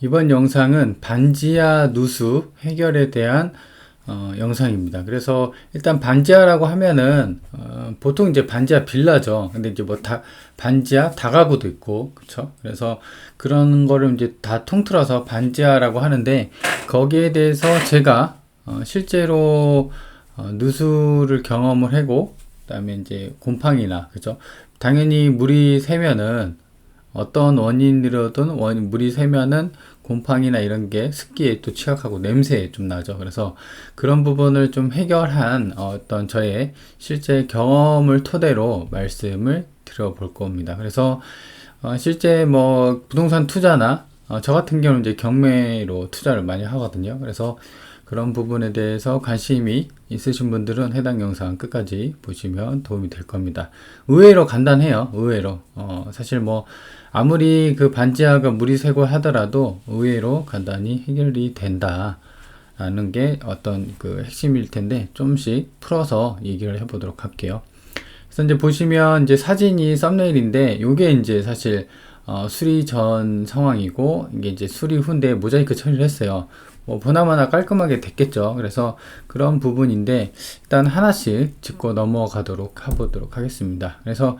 이번 영상은 반지하 누수 해결에 대한 영상입니다. 그래서 일단 반지하라고 하면은 보통 이제 반지하 빌라죠. 근데 이제 뭐 반지하 다가구도 있고, 그쵸? 그래서 그런 거를 이제 다 통틀어서 반지하라고 하는데, 거기에 대해서 제가 실제로 누수를 경험을 하고, 그다음에 이제 곰팡이나, 그죠? 당연히 물이 새면은 어떤 원인으로든 물이 새면은 곰팡이나 이런 게 습기에 또 취약하고 냄새에 좀 나죠. 그래서 그런 부분을 좀 해결한 어떤 저의 실제 경험을 토대로 말씀을 드려볼 겁니다. 그래서 실제 뭐 부동산 투자나 저 같은 경우는 이제 경매로 투자를 많이 하거든요. 그래서 그런 부분에 대해서 관심이 있으신 분들은 해당 영상 끝까지 보시면 도움이 될 겁니다. 의외로 간단해요. 의외로. 사실 뭐 아무리 그 반지하가 물이 새고 하더라도 의외로 간단히 해결이 된다. 라는 게 어떤 그 핵심일 텐데 좀씩 풀어서 얘기를 해보도록 할게요. 그래서 이제 보시면 이제 사진이 썸네일인데 요게 이제 사실 수리 전 상황이고 이게 이제 수리 후인데 모자이크 처리를 했어요. 뭐 보나마나 깔끔하게 됐겠죠. 그래서 그런 부분인데 일단 하나씩 짚고 넘어가도록 해보도록 하겠습니다. 그래서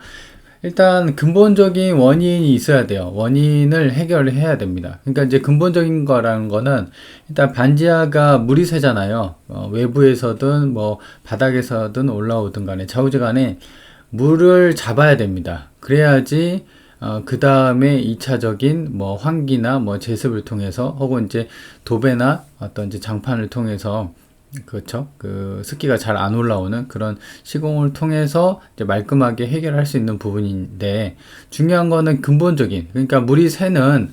일단 근본적인 원인이 있어야 돼요. 원인을 해결을 해야 됩니다. 그러니까 이제 근본적인 거라는 거는 일단 반지하가 물이 새잖아요. 외부에서든 뭐 바닥에서든 올라오든 간에 좌우지간에 물을 잡아야 됩니다. 그래야지 그 다음에 2차적인 뭐 환기나 뭐 제습을 통해서 혹은 이제 도배나 어떤 이제 장판을 통해서 그렇죠. 그 습기가 잘 안 올라오는 그런 시공을 통해서 이제 말끔하게 해결할 수 있는 부분인데 중요한 거는 근본적인 그러니까 물이 새는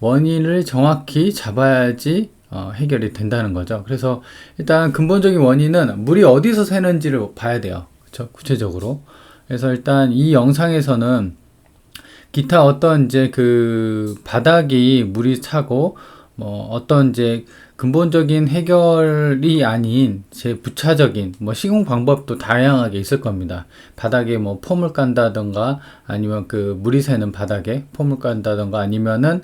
원인을 정확히 잡아야지 해결이 된다는 거죠. 그래서 일단 근본적인 원인은 물이 어디서 새는지를 봐야 돼요. 그렇죠? 구체적으로. 그래서 일단 이 영상에서는 기타 어떤 이제 그 바닥이 물이 차고 뭐 어떤 이제 근본적인 해결이 아닌 제 부차적인 뭐 시공 방법도 다양하게 있을 겁니다. 바닥에 뭐 폼을 깐다던가 아니면 그 물이 새는 바닥에 폼을 깐다던가 아니면은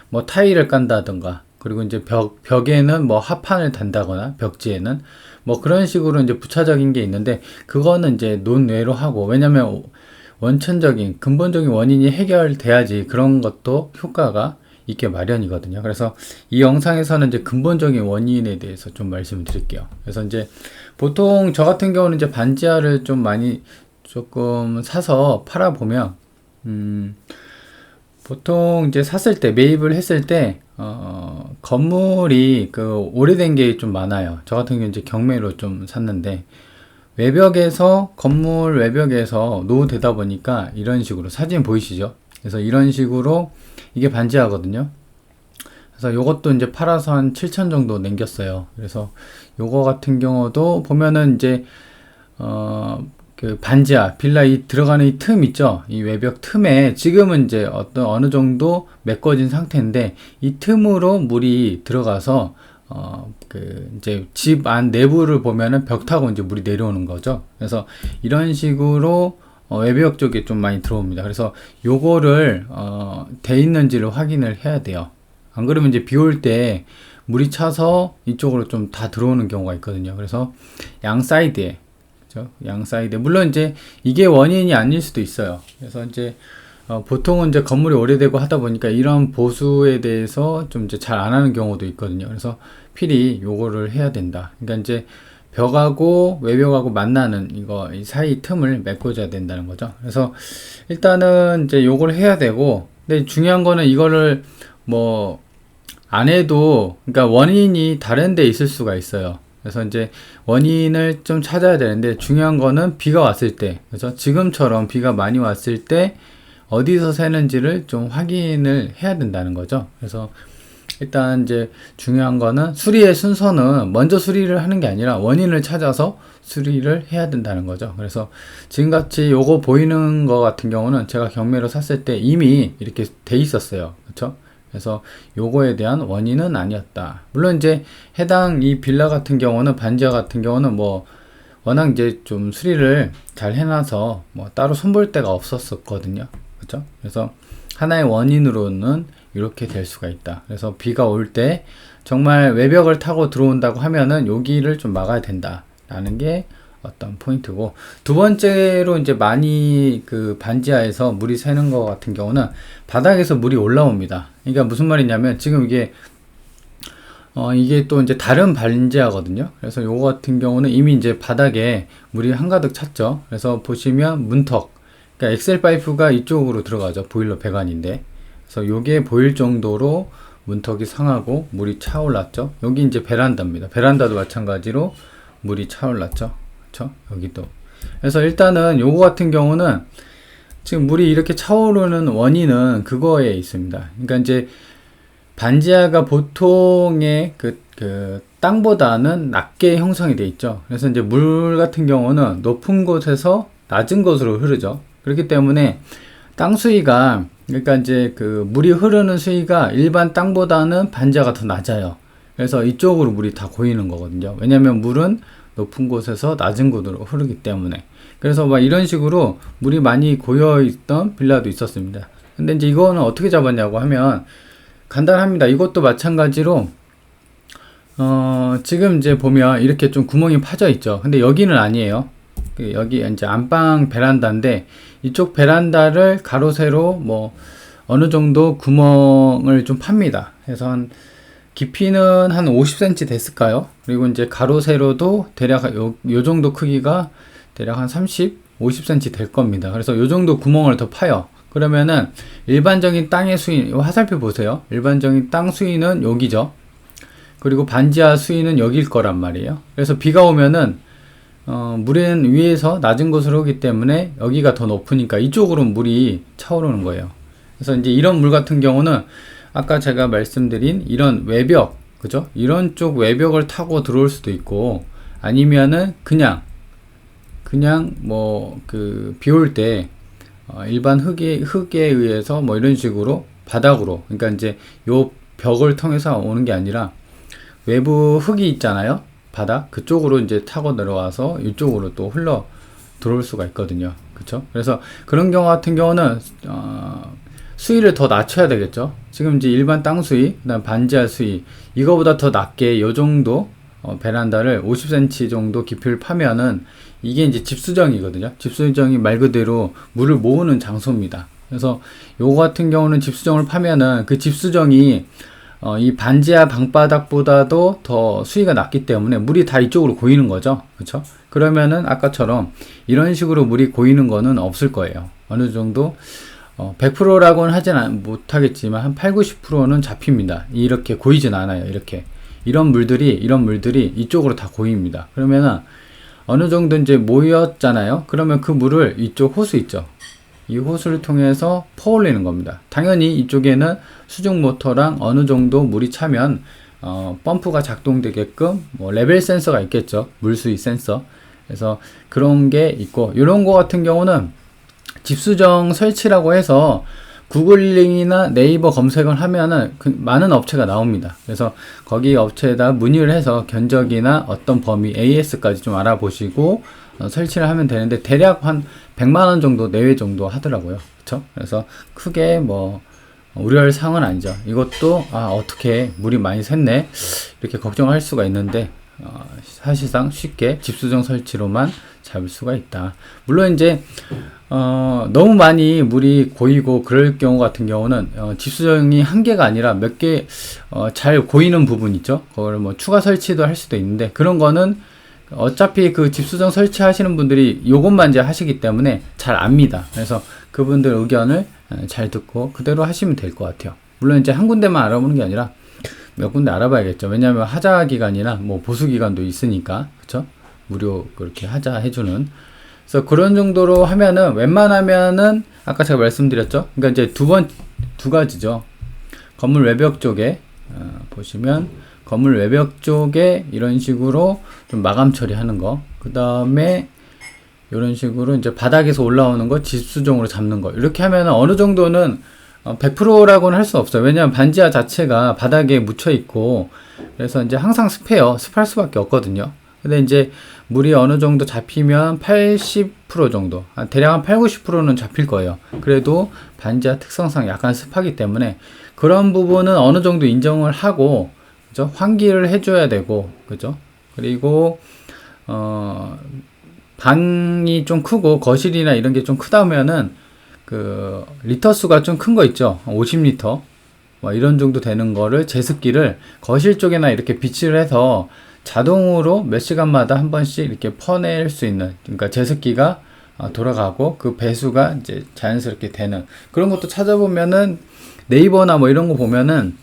뭐 타일을 깐다던가 그리고 이제 벽에는 뭐 합판을 단다거나 벽지에는 뭐 그런 식으로 이제 부차적인 게 있는데 그거는 이제 논외로 하고 왜냐면 원천적인 근본적인 원인이 해결돼야지 그런 것도 효과가 있게 마련이거든요. 그래서 이 영상에서는 이제 근본적인 원인에 대해서 좀 말씀을 드릴게요. 그래서 이제 보통 저 같은 경우는 이제 반지하를 좀 많이 조금 사서 팔아보면 보통 이제 샀을 때 매입을 했을 때 건물이 그 오래된 게 좀 많아요. 저 같은 경우 이제 경매로 좀 샀는데 외벽에서 건물 외벽에서 노후되다 보니까 이런 식으로 사진 보이시죠? 그래서 이런 식으로 이게 반지하거든요. 그래서 요것도 이제 팔아서 한 7천 정도 남겼어요. 그래서 요거 같은 경우도 보면은 이제 그 반지하 빌라 이 들어가는 이 틈 있죠? 이 외벽 틈에 지금은 이제 어느 정도 메꿔진 상태인데 이 틈으로 물이 들어가서 그 이제 집 안 내부를 보면은 벽 타고 이제 물이 내려오는 거죠. 그래서 이런 식으로 외벽 쪽에 좀 많이 들어옵니다. 그래서 요거를 돼 있는지를 확인을 해야 돼요. 안 그러면 이제 비 올 때 물이 차서 이쪽으로 좀 다 들어오는 경우가 있거든요. 그래서 양 사이드에 그렇죠? 양 사이드에 물론 이제 이게 원인이 아닐 수도 있어요. 그래서 이제 보통은 이제 건물이 오래되고 하다 보니까 이런 보수에 대해서 좀 이제 잘 안 하는 경우도 있거든요. 그래서 필히 요거를 해야 된다. 그러니까 이제 벽하고 외벽하고 만나는 이 사이 틈을 메꿔줘야 된다는 거죠. 그래서 일단은 이제 요걸 해야 되고, 근데 중요한 거는 이거를 뭐 안 해도 그러니까 원인이 다른 데 있을 수가 있어요. 그래서 이제 원인을 좀 찾아야 되는데 중요한 거는 비가 왔을 때, 그래서 지금처럼 비가 많이 왔을 때 어디서 새는지를 좀 확인을 해야 된다는 거죠. 그래서 일단 이제 중요한 거는 수리의 순서는 먼저 수리를 하는 게 아니라 원인을 찾아서 수리를 해야 된다는 거죠. 그래서 지금같이 요거 보이는 거 같은 경우는 제가 경매로 샀을 때 이미 이렇게 돼 있었어요. 그렇죠? 그래서 요거에 대한 원인은 아니었다. 물론 이제 해당 이 빌라 같은 경우는 반지하 같은 경우는 뭐 워낙 이제 좀 수리를 잘 해놔서 뭐 따로 손볼 데가 없었거든요. 그렇죠? 그래서 하나의 원인으로는 이렇게 될 수가 있다. 그래서 비가 올 때 정말 외벽을 타고 들어온다고 하면은 여기를 좀 막아야 된다라는 게 어떤 포인트고, 두 번째로 이제 많이 그 반지하에서 물이 새는 것 같은 경우는 바닥에서 물이 올라옵니다. 그러니까 무슨 말이냐면 지금 이게 또 이제 다른 반지하거든요. 그래서 요거 같은 경우는 이미 이제 바닥에 물이 한가득 찼죠. 그래서 보시면 문턱, 그러니까 엑셀 파이프가 이쪽으로 들어가죠. 보일러 배관인데. 그래서 요게 보일 정도로 문턱이 상하고 물이 차올랐죠. 여기 이제 베란다입니다. 베란다도 마찬가지로 물이 차올랐죠. 그쵸? 여기도. 그래서 일단은 요거 같은 경우는 지금 물이 이렇게 차오르는 원인은 그거에 있습니다. 그러니까 이제 반지하가 보통의 그 땅보다는 낮게 형성이 돼 있죠. 그래서 이제 물 같은 경우는 높은 곳에서 낮은 곳으로 흐르죠. 그렇기 때문에 땅 수위가, 그러니까 이제 그 물이 흐르는 수위가 일반 땅보다는 반지하가 더 낮아요. 그래서 이쪽으로 물이 다 고이는 거거든요. 왜냐면 물은 높은 곳에서 낮은 곳으로 흐르기 때문에. 그래서 막 이런 식으로 물이 많이 고여 있던 빌라도 있었습니다. 근데 이제 이거는 어떻게 잡았냐고 하면 간단합니다. 이것도 마찬가지로 지금 이제 보면 이렇게 좀 구멍이 파져 있죠. 근데 여기는 아니에요. 여기 이제 안방 베란다인데 이쪽 베란다를 가로 세로 뭐 어느 정도 구멍을 좀 팝니다. 그래서 한 깊이는 한 50cm 됐을까요? 그리고 이제 가로 세로도 대략 요 정도 크기가 대략 한 50cm 될 겁니다. 그래서 요 정도 구멍을 더 파요. 그러면은 일반적인 땅의 수위, 화살표 보세요. 일반적인 땅 수위는 여기죠. 그리고 반지하 수위는 여길 거란 말이에요. 그래서 비가 오면은 물은 위에서 낮은 곳으로 오기 때문에 여기가 더 높으니까 이쪽으로 물이 차오르는 거예요. 그래서 이제 이런 물 같은 경우는 아까 제가 말씀드린 이런 외벽, 그죠? 이런 쪽 외벽을 타고 들어올 수도 있고, 아니면은 그냥 뭐 비 올 때 일반 흙에 의해서 뭐 이런 식으로 바닥으로, 그러니까 이제 요 벽을 통해서 오는 게 아니라 외부 흙이 있잖아요. 바닥 그쪽으로 이제 타고 내려와서 이쪽으로 또 흘러 들어올 수가 있거든요. 그쵸? 그래서 그런 경우 같은 경우는 수위를 더 낮춰야 되겠죠. 지금 이제 일반 땅 수위, 그다음 반지하 수위, 이거보다 더 낮게 요 정도 베란다를 50cm 정도 깊이를 파면은 이게 이제 집수정이거든요. 집수정이 말 그대로 물을 모으는 장소입니다. 그래서 요거 같은 경우는 집수정을 파면은 그 집수정이 이 반지하 방바닥보다도 더 수위가 낮기 때문에 물이 다 이쪽으로 고이는 거죠. 그렇죠? 그러면은 아까처럼 이런 식으로 물이 고이는 거는 없을 거예요. 어느 정도 100%라고는 하진 못하겠지만 한 80-90%는 잡힙니다. 이렇게 고이진 않아요. 이렇게 이런 물들이 이쪽으로 다 고입니다. 그러면은 어느 정도 이제 모였잖아요. 그러면 그 물을 이쪽 호수 있죠. 이 호수를 통해서 퍼올리는 겁니다. 당연히 이쪽에는 수중 모터랑 어느 정도 물이 차면 펌프가 작동되게끔 뭐 레벨 센서가 있겠죠. 물수위 센서. 그래서 그런 게 있고, 이런 거 같은 경우는 집수정 설치라고 해서 구글링이나 네이버 검색을 하면은 많은 업체가 나옵니다. 그래서 거기 업체에다 문의를 해서 견적이나 어떤 범위 AS까지 좀 알아보시고 설치를 하면 되는데 대략 한 100만원 정도 내외 정도 하더라고요. 그쵸? 그래서 크게 뭐 우려할 사항은 아니죠. 이것도 어떻게 물이 많이 샜네 이렇게 걱정할 수가 있는데 사실상 쉽게 집수정 설치로만 잡을 수가 있다. 물론 이제 너무 많이 물이 고이고 그럴 경우 같은 경우는 집수정이 한 개가 아니라 몇 개 잘 고이는 부분 있죠. 그걸 뭐 추가 설치도 할 수도 있는데, 그런 거는 어차피 그 집수정 설치하시는 분들이 요것만 이제 하시기 때문에 잘 압니다. 그래서 그분들 의견을 잘 듣고 그대로 하시면 될 것 같아요. 물론 이제 한 군데만 알아보는 게 아니라 몇 군데 알아봐야겠죠. 왜냐하면 하자 기간이나 뭐 보수 기간도 있으니까, 그쵸? 무료 그렇게 하자 해주는. 그래서 그런 정도로 하면은 웬만하면은 아까 제가 말씀드렸죠. 그러니까 이제 두 가지죠. 건물 외벽 쪽에 보시면 건물 외벽 쪽에 이런 식으로 좀 마감 처리하는 거. 그 다음에 이런 식으로 이제 바닥에서 올라오는 거 집수정으로 잡는 거. 이렇게 하면은 어느 정도는 100%라고는 할 수 없어요. 왜냐하면 반지하 자체가 바닥에 묻혀 있고, 그래서 이제 항상 습해요. 습할 수밖에 없거든요. 근데 이제 물이 어느 정도 잡히면 80% 정도, 대략 한 8, 90%는 잡힐 거예요. 그래도 반지하 특성상 약간 습하기 때문에 그런 부분은 어느 정도 인정을 하고, 그죠? 환기를 해줘야 되고, 그죠? 그리고 방이 좀 크고 거실이나 이런 게 좀 크다면은 그 리터 수가 좀 큰 거 있죠. 50리터 뭐 이런 정도 되는 거를 제습기를 거실 쪽에나 이렇게 비치를 해서 자동으로 몇 시간마다 한 번씩 이렇게 퍼낼 수 있는, 그러니까 제습기가 돌아가고 그 배수가 이제 자연스럽게 되는 그런 것도 찾아보면은 네이버나 뭐 이런 거 보면은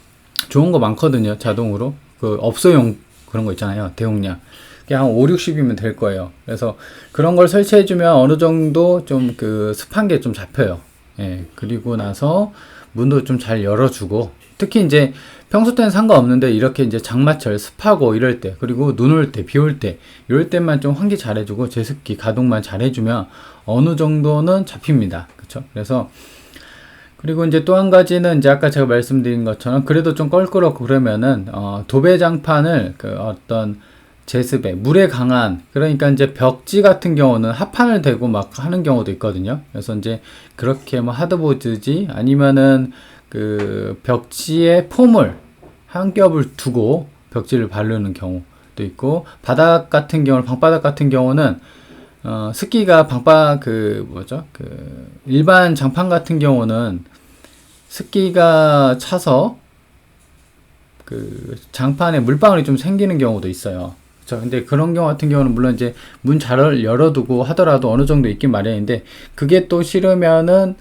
좋은 거 많거든요. 자동으로 그 업소용 그런 거 있잖아요. 대용량 그냥 한 5, 60이면 될 거예요. 그래서 그런 걸 설치해주면 어느 정도 좀 그 습한 게 좀 잡혀요. 예, 그리고 나서 문도 좀 잘 열어주고, 특히 이제 평소 때는 상관없는데 이렇게 이제 장마철 습하고 이럴 때, 그리고 눈 올 때, 비 올 때, 이럴 때만 좀 환기 잘 해주고 제습기 가동만 잘 해주면 어느 정도는 잡힙니다. 그쵸? 그래서 그리고 이제 또 한 가지는 이제 아까 제가 말씀드린 것처럼 그래도 좀 껄끄럽고 그러면은 도배장판을 그 어떤 제습에 물에 강한, 그러니까 이제 벽지 같은 경우는 합판을 대고 막 하는 경우도 있거든요. 그래서 이제 그렇게 뭐 하드보드지 아니면은 그 벽지에 폼을 한 겹을 두고 벽지를 바르는 경우도 있고, 바닥 같은 경우는, 방바닥 같은 경우는 습기가 그 뭐죠? 그 일반 장판 같은 경우는 습기가 차서 그 장판에 물방울이 좀 생기는 경우도 있어요. 그렇죠? 근데 그런 경우 같은 경우는 물론 이제 문 잘 열어두고 하더라도 어느 정도 있긴 마련인데, 그게 또 싫으면은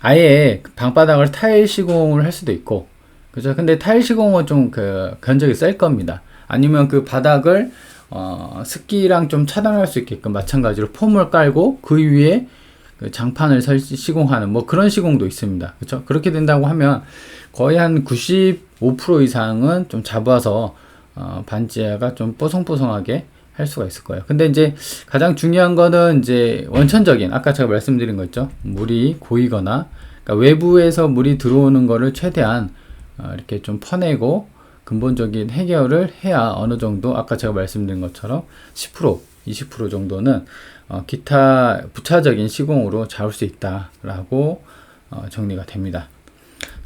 아예 방바닥을 타일 시공을 할 수도 있고, 그죠? 근데 타일 시공은 좀 그 견적이 셀 겁니다. 아니면 그 바닥을 습기랑 좀 차단할 수 있게끔 마찬가지로 폼을 깔고 그 위에 그 장판을 시공하는 뭐 그런 시공도 있습니다. 그렇죠? 그렇게 된다고 하면 거의 한 95% 이상은 좀 잡아서 반지하가 좀 뽀송뽀송하게 할 수가 있을 거예요. 근데 이제 가장 중요한 거는 이제 원천적인, 아까 제가 말씀드린 거 있죠. 물이 고이거나, 그러니까 외부에서 물이 들어오는 거를 최대한 이렇게 좀 퍼내고 근본적인 해결을 해야 어느 정도 아까 제가 말씀드린 것처럼 10%, 20% 정도는 기타 부차적인 시공으로 잡을 수 있다라고 정리가 됩니다.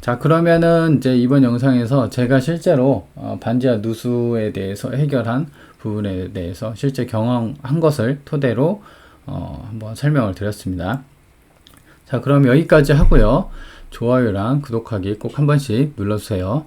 자, 그러면은 이제 이번 영상에서 제가 실제로 반지하 누수에 대해서 해결한 부분에 대해서 실제 경험한 것을 토대로 한번 설명을 드렸습니다. 자, 그럼 여기까지 하고요. 좋아요랑 구독하기 꼭 한 번씩 눌러주세요.